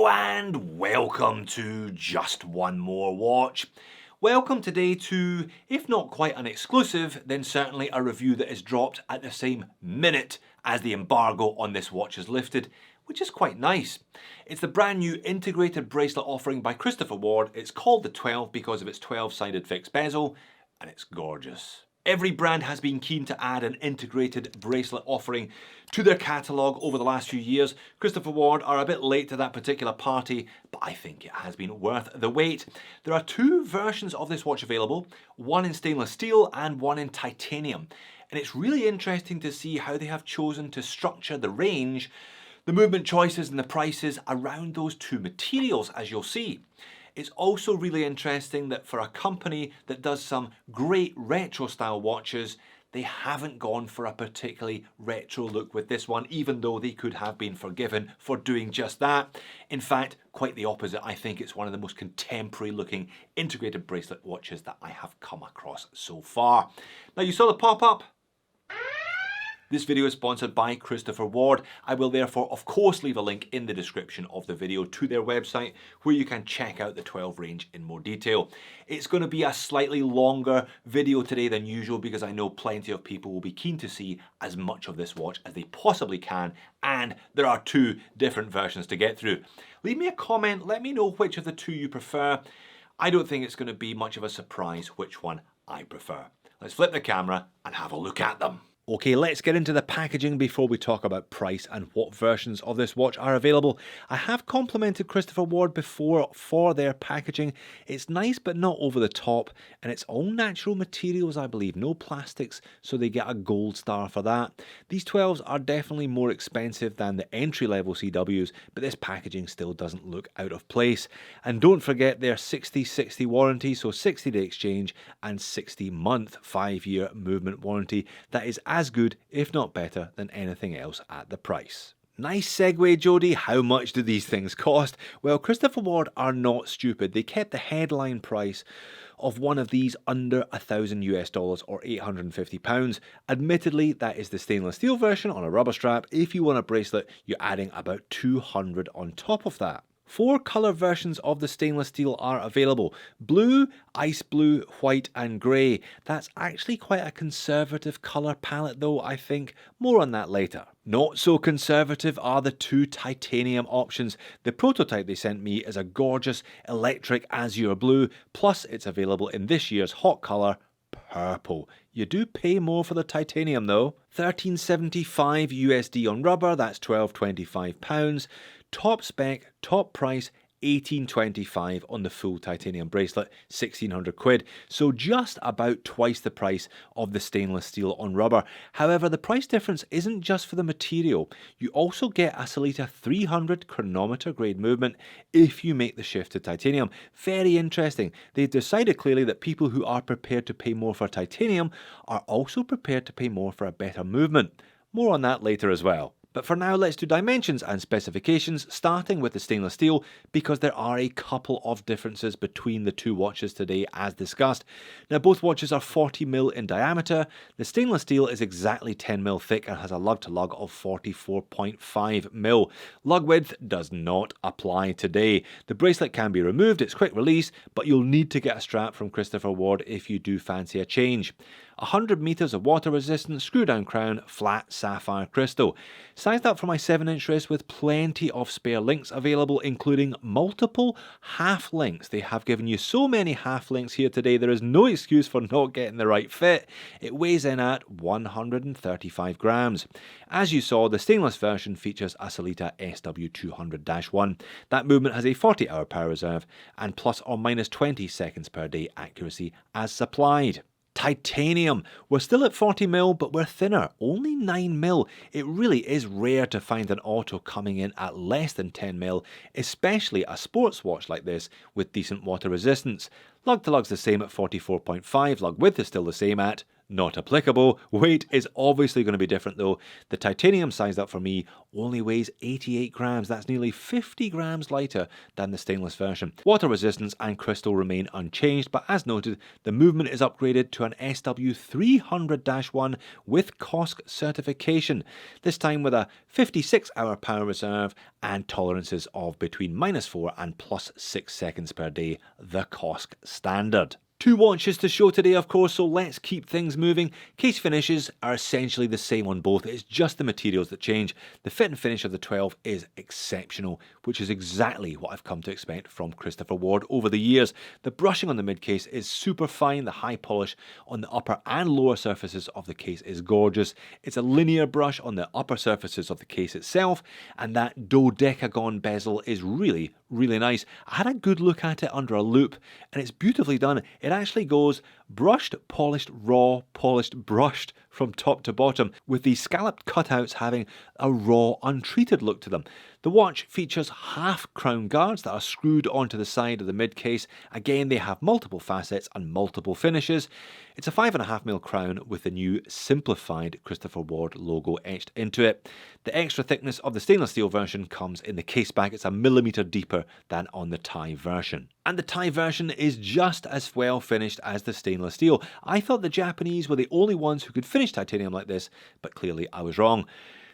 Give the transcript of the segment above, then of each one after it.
Hello and welcome to Just One More Watch. Welcome today to, if not quite an exclusive, then certainly a review that is dropped at the same minute as the embargo on this watch is lifted, which is quite nice. It's the brand new integrated bracelet offering by Christopher Ward. It's called the 12 because of its 12-sided fixed bezel, and it's gorgeous. Every brand has been keen to add an integrated bracelet offering to their catalogue over the last few years. Christopher Ward are a bit late to that particular party, but I think it has been worth the wait. There are two versions of this watch available, one in stainless steel and one in titanium. And it's really interesting to see how they have chosen to structure the range, the movement choices and the prices around those two materials, as you'll see. It's also really interesting that for a company that does some great retro style watches, they haven't gone for a particularly retro look with this one, even though they could have been forgiven for doing just that. In fact, quite the opposite. I think it's one of the most contemporary looking integrated bracelet watches that I have come across so far. Now, you saw the pop-up. This video is sponsored by Christopher Ward. I will therefore, of course, leave a link in the description of the video to their website where you can check out the 12 range in more detail. It's going to be a slightly longer video today than usual because I know plenty of people will be keen to see as much of this watch as they possibly can, and there are two different versions to get through. Leave me a comment, let me know which of the two you prefer. I don't think it's going to be much of a surprise which one I prefer. Let's flip the camera and have a look at them. Okay, let's get into the packaging before we talk about price and what versions of this watch are available. I have complimented Christopher Ward before for their packaging. It's nice but not over the top, and it's all natural materials, I believe, no plastics, so they get a gold star for that. These 12s are definitely more expensive than the entry-level CWs, but this packaging still doesn't look out of place. And don't forget their 60-60 warranty, so 60-day exchange and 60-month 5-year movement warranty. That is as good, if not better, than anything else at the price. Nice segue, Jody. How much do these things cost? Well, Christopher Ward are not stupid. They kept the headline price of one of these under $1,000 or £850. Admittedly, that is the stainless steel version on a rubber strap. If you want a bracelet, you're adding about $200 on top of that. 4 colour versions of the stainless steel are available: blue, ice blue, white and grey. That's actually quite a conservative colour palette though, I think. More on that later. Not so conservative are the 2 titanium options. The prototype they sent me is a gorgeous electric azure blue, plus it's available in this year's hot colour, purple. You do pay more for the titanium though. $13.75 USD on rubber, that's £12.25. Top spec, top price, $18.25 on the full titanium bracelet, 1,600 quid. So just about twice the price of the stainless steel on rubber. However, the price difference isn't just for the material. You also get a Sellita 300 chronometer grade movement if you make the shift to titanium. Very interesting. They've decided clearly that people who are prepared to pay more for titanium are also prepared to pay more for a better movement. More on that later as well. But for now, let's do dimensions and specifications, starting with the stainless steel, because there are a couple of differences between the two watches today as discussed. Now, both watches are 40mm in diameter. The stainless steel is exactly 10mm thick and has a lug-to-lug of 44.5mm. Lug width does not apply today. The bracelet can be removed, it's quick release, but you'll need to get a strap from Christopher Ward if you do fancy a change. 100 meters of water resistance, screw down crown, flat sapphire crystal. Sized up for my 7-inch wrist with plenty of spare links available, including multiple half links. They have given you so many half links here today, there is no excuse for not getting the right fit. It weighs in at 135 grams. As you saw, the stainless version features a Sellita SW200-1. That movement has a 40-hour power reserve and plus or minus 20 seconds per day accuracy as supplied. Titanium. We're still at 40mm, but we're thinner, only 9mm. It really is rare to find an auto coming in at less than 10mm, especially a sports watch like this with decent water resistance. Lug to lug's the same at 44.5, lug width is still the same at not applicable. Weight is obviously going to be different though. The titanium sized up for me only weighs 88 grams. That's nearly 50 grams lighter than the stainless version. Water resistance and crystal remain unchanged, but as noted, the movement is upgraded to an SW300-1 with COSC certification, this time with a 56-hour power reserve and tolerances of between -4 and +6 seconds per day, the COSC standard. 2 watches to show today, of course, so let's keep things moving. Case finishes are essentially the same on both. It's just the materials that change. The fit and finish of the 12 is exceptional, which is exactly what I've come to expect from Christopher Ward over the years. The brushing on the mid case is super fine. The high polish on the upper and lower surfaces of the case is gorgeous. It's a linear brush on the upper surfaces of the case itself, and that dodecagon bezel is really nice. I had a good look at it under a loupe, and it's beautifully done. It actually goes brushed, polished, raw, polished, brushed from top to bottom, with the scalloped cutouts having a raw, untreated look to them. The watch features half crown guards that are screwed onto the side of the mid case. Again, they have multiple facets and multiple finishes. It's a 5.5mm crown with the new simplified Christopher Ward logo etched into it. The extra thickness of the stainless steel version comes in the case back. It's a millimetre deeper than on the Thai version. And the Thai version is just as well finished as the stainless steel. I thought the Japanese were the only ones who could finish titanium like this, but clearly I was wrong.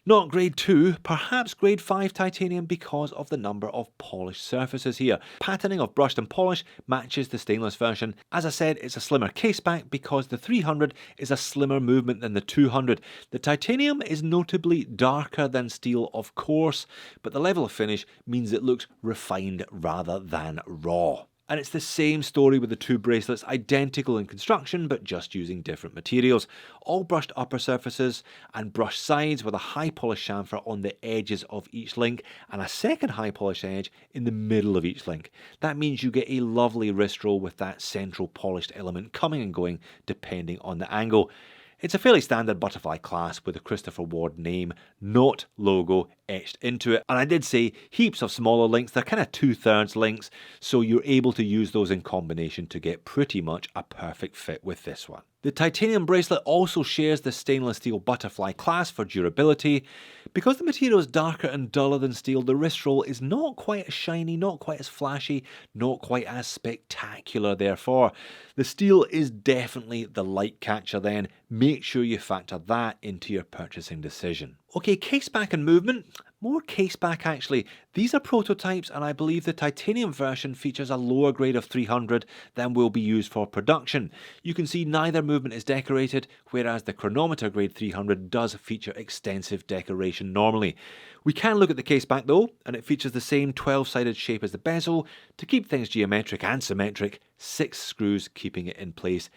Not grade 2, perhaps grade 5 titanium because of the number of polished surfaces here. Patterning of brushed and polish matches the stainless version. As I said, it's a slimmer case back because the 300 is a slimmer movement than the 200. The titanium is notably darker than steel, of course, but the level of finish means it looks refined rather than raw. And it's the same story with the 2 bracelets, identical in construction but just using different materials. All brushed upper surfaces and brushed sides with a high polish chamfer on the edges of each link and a second high polish edge in the middle of each link. That means you get a lovely wrist roll with that central polished element coming and going depending on the angle. It's a fairly standard butterfly clasp with the Christopher Ward name, not logo, etched into it. And I did say heaps of smaller links. They're kind of 2/3 links, so you're able to use those in combination to get pretty much a perfect fit with this one. The titanium bracelet also shares the stainless steel butterfly clasp for durability. Because the material is darker and duller than steel, the wrist roll is not quite as shiny, not quite as flashy, not quite as spectacular therefore. The steel is definitely the light catcher then. Make sure you factor that into your purchasing decision. Okay, case back and movement. More case back actually. These are prototypes and I believe the titanium version features a lower grade of 300 than will be used for production. You can see neither movement is decorated, whereas the chronometer grade 300 does feature extensive decoration normally. We can look at the case back though, and it features the same 12-sided shape as the bezel. To keep things geometric and symmetric, 6 screws keeping it in place.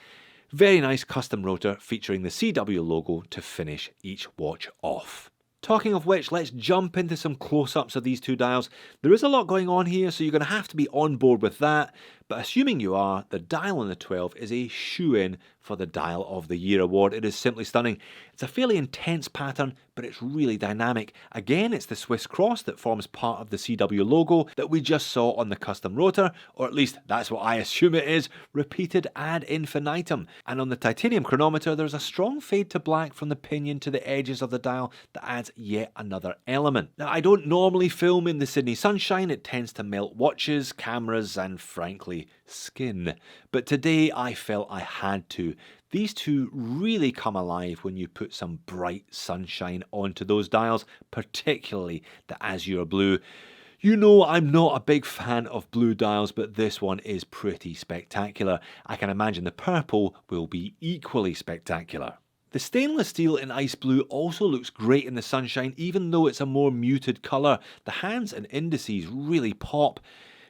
Very nice custom rotor featuring the CW logo to finish each watch off. Talking of which, let's jump into some close-ups of these 2 dials. There is a lot going on here, so you're going to have to be on board with that. But assuming you are, the dial on the 12 is a shoe-in for the Dial of the Year award. It is simply stunning. It's a fairly intense pattern, but it's really dynamic. Again, it's the Swiss cross that forms part of the CW logo that we just saw on the custom rotor, or at least that's what I assume it is, repeated ad infinitum. And on the titanium chronometer, there's a strong fade to black from the pinion to the edges of the dial that adds yet another element. Now, I don't normally film in the Sydney sunshine. It tends to melt watches, cameras, and frankly, skin. But today I felt I had to. These 2 really come alive when you put some bright sunshine onto those dials, particularly the azure blue. You know I'm not a big fan of blue dials, but this one is pretty spectacular. I can imagine the purple will be equally spectacular. The stainless steel in ice blue also looks great in the sunshine, even though it's a more muted colour. The hands and indices really pop.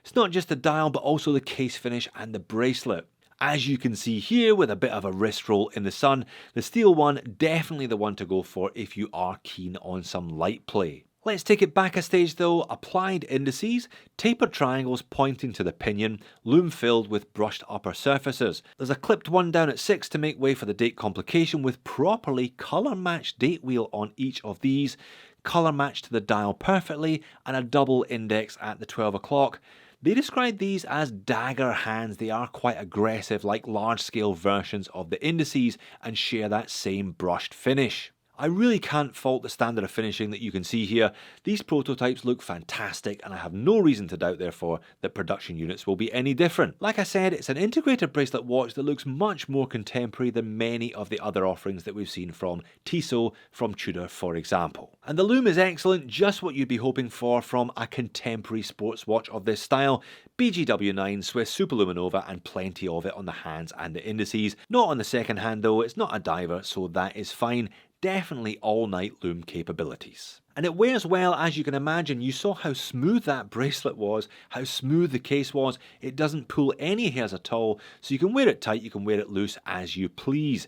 It's not just the dial, but also the case finish and the bracelet. As you can see here with a bit of a wrist roll in the sun, the steel one definitely the one to go for if you are keen on some light play. Let's take it back a stage though. Applied indices, tapered triangles pointing to the pinion, lume filled with brushed upper surfaces. There's a clipped one down at 6 to make way for the date complication with properly colour matched date wheel on each of these, colour matched to the dial perfectly, and a double index at the 12 o'clock. They describe these as dagger hands. They are quite aggressive, like large-scale versions of the indices, and share that same brushed finish. I really can't fault the standard of finishing that you can see here. These prototypes look fantastic, and I have no reason to doubt therefore that production units will be any different. Like I said, it's an integrated bracelet watch that looks much more contemporary than many of the other offerings that we've seen from Tissot, from Tudor for example. And the lume is excellent, just what you'd be hoping for from a contemporary sports watch of this style. BGW9, Swiss Superluminova, and plenty of it on the hands and the indices. Not on the second hand though, it's not a diver, so that is fine. Definitely all-night lume capabilities. And it wears well, as you can imagine. You saw how smooth that bracelet was, how smooth the case was. It doesn't pull any hairs at all, so you can wear it tight, you can wear it loose as you please.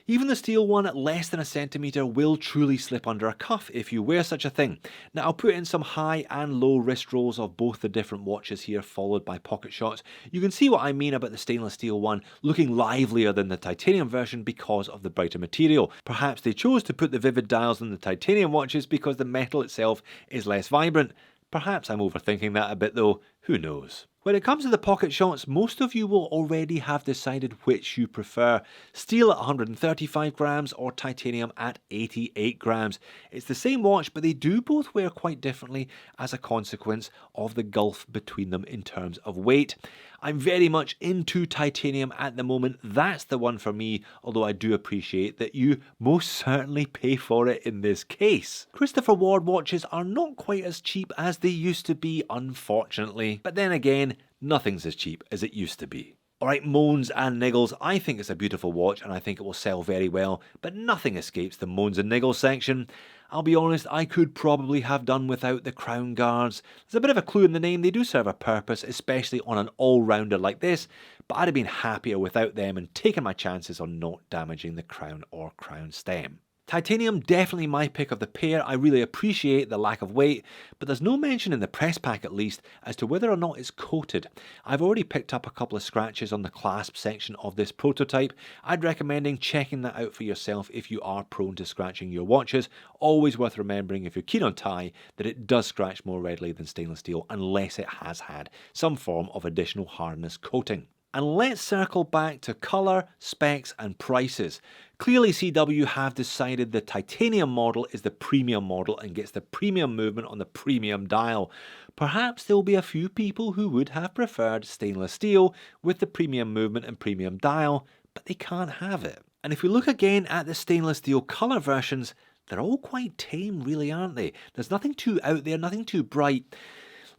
Even the steel one at less than a centimetre will truly slip under a cuff if you wear such a thing. Now I'll put in some high and low wrist rolls of both the different watches here, followed by pocket shots. You can see what I mean about the stainless steel one looking livelier than the titanium version because of the brighter material. Perhaps they chose to put the vivid dials in the titanium watches because the metal itself is less vibrant. Perhaps I'm overthinking that a bit though, who knows. When it comes to the pocket shots, most of you will already have decided which you prefer. Steel at 135 grams or titanium at 88 grams. It's the same watch, but they do both wear quite differently as a consequence of the gulf between them in terms of weight. I'm very much into titanium at the moment. That's the one for me, although I do appreciate that you most certainly pay for it in this case. Christopher Ward watches are not quite as cheap as they used to be, unfortunately. But then again, nothing's as cheap as it used to be. Alright, moans and niggles. I think it's a beautiful watch and I think it will sell very well, but nothing escapes the moans and niggles section. I'll be honest, I could probably have done without the crown guards. There's a bit of a clue in the name, they do serve a purpose, especially on an all-rounder like this, but I'd have been happier without them and taken my chances on not damaging the crown or crown stem. Titanium, definitely my pick of the pair. I really appreciate the lack of weight, but there's no mention in the press pack at least as to whether or not it's coated. I've already picked up a couple of scratches on the clasp section of this prototype. I'd recommend checking that out for yourself if you are prone to scratching your watches. Always worth remembering if you're keen on tie that it does scratch more readily than stainless steel unless it has had some form of additional hardness coating. And let's circle back to colour, specs and prices. Clearly CW have decided the titanium model is the premium model and gets the premium movement on the premium dial. Perhaps there will be a few people who would have preferred stainless steel with the premium movement and premium dial, but they can't have it. And if we look again at the stainless steel colour versions, they're all quite tame really, aren't they? There's nothing too out there, nothing too bright.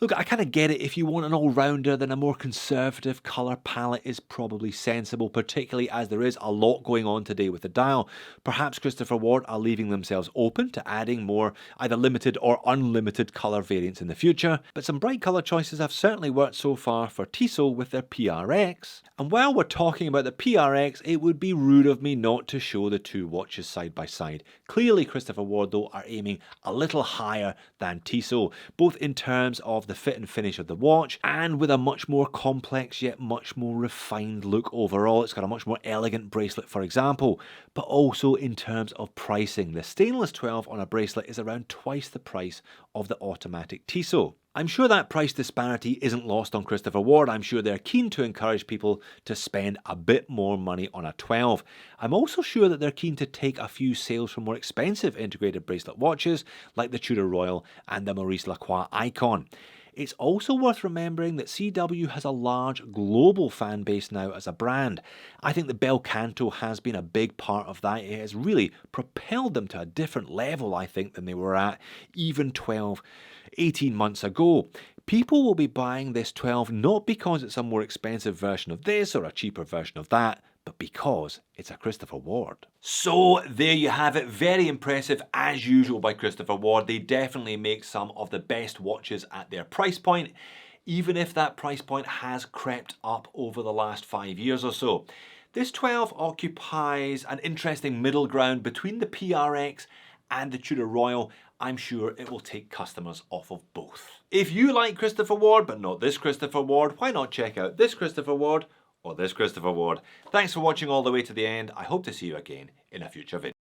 Look, I kind of get it. If you want an all-rounder, then a more conservative colour palette is probably sensible, particularly as there is a lot going on today with the dial. Perhaps Christopher Ward are leaving themselves open to adding more either limited or unlimited colour variants in the future, but some bright colour choices have certainly worked so far for Tissot with their PRX. And while we're talking about the PRX, it would be rude of me not to show the two watches side by side. Clearly Christopher Ward though are aiming a little higher than Tissot, both in terms of the fit and finish of the watch and with a much more complex yet much more refined look overall. It's got a much more elegant bracelet for example, but also in terms of pricing. The stainless 12 on a bracelet is around twice the price of the automatic Tissot. I'm sure that price disparity isn't lost on Christopher Ward. I'm sure they're keen to encourage people to spend a bit more money on a 12. I'm also sure that they're keen to take a few sales from more expensive integrated bracelet watches like the Tudor Royal and the Maurice Lacroix Icon. It's also worth remembering that CW has a large global fan base now as a brand. I think the Bel Canto has been a big part of that. It has really propelled them to a different level, I think, than they were at even 18 months ago. People will be buying this 12 not because it's a more expensive version of this or a cheaper version of that, but because it's a Christopher Ward. So there you have it. Very impressive as usual by Christopher Ward. They definitely make some of the best watches at their price point, even if that price point has crept up over the last 5 years or so. This 12 occupies an interesting middle ground between the PRX and the Tudor Royal. I'm sure it will take customers off of both. If you like Christopher Ward but not this Christopher Ward, why not check out this Christopher Ward or this Christopher Ward. Thanks for watching all the way to the end. I hope to see you again in a future video.